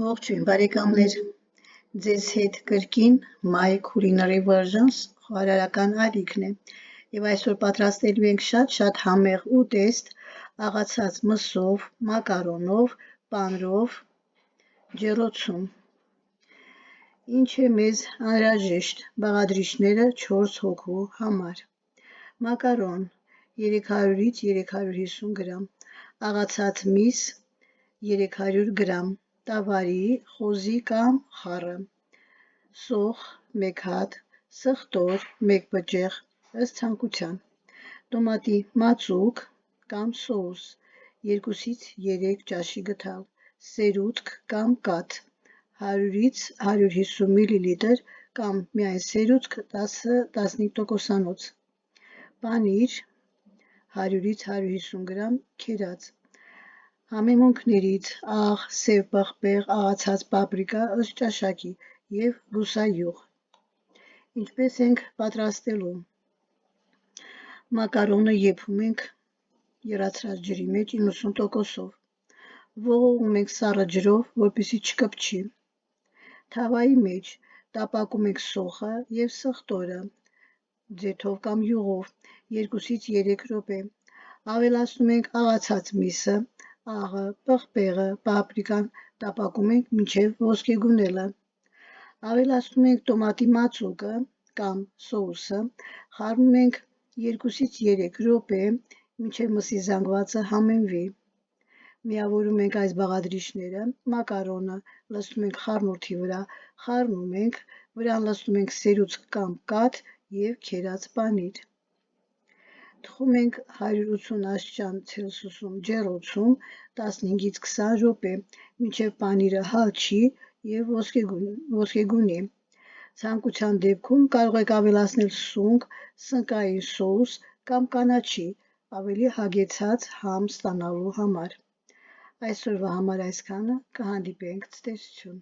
Ողջույն բարեկամներ, ձեզ հետ կրկին My Culinary Versions խոհարարական ալիքն է եւ այսօր պատրաստելու ենք շատ համեղ ուտեստ աղացած մսով, մակարոնով, պանրով, ջեռոցում։ Ինչ է մեզ անհրաժեշտ բաղադրիչները 4 հոգու համար։ Մակարոն 300-ից 350 գրամ, աղացած միս 300 գրամ, տավարի, խոզի կամ խառը, սոխ 1 հատ, սխտոր 1 բջեղ ըստ ցանկության, տոմատի մածուկ կամ սոուս 2-ից 3 ճաշի գթալ, սերուցք կամ կաթ 100-ից 150 մլ կամ միայն սերուցք 10-15%, պանիր 100-ից 150 գրամ քերած, համեմունքներից աղ, սև պղպեղ, աղացած պապրիկա ըստ ճաշակի և բուսայուղ։ Ինչպես ենք պատրաստելու։ Մակարոնը եփում ենք եռացրած ջրի մեջ 90%-ով, ողողում ենք սառը ջրով, որպեսզի չկպչի։ Թավայի մեջ տապակում ենք սոխը և սխտորը ձեթով կամ յուղով 2-ից 3 րոպե, ավելացնում ենք աղացած միսը, աղը, պղպեղը, պապրիկան տապակում ենք մինչև ոսկեգունելը, ավելացնում ենք տոմատի մածուկը կամ սոուսը, խառնում ենք 2-ից 3 րոպե, մինչև մսի զանգվածը համեմվի, միավորում ենք այս բաղադրիչները, մակարոնը լցնում ենք խառնուրդի վրա, խառնում ենք, վրան լցնում ենք սերուցք կամ կաթ և քերած պանիր։ Թխում ենք 180 աստիճան Ցելսիուսում ջեռոցում 15-ից 20 րոպե, մինչև պանիրը հալչի և ոսկեգունի։ Ցանկության դեպքում կարող եք ավելացնել սունկ, սնկային սոուս կամ կանաչի, ավելի հագեցած համ ստանալու համար։ Այսօրվա համար այսքանը, կհանդիպենք ցտեսություն։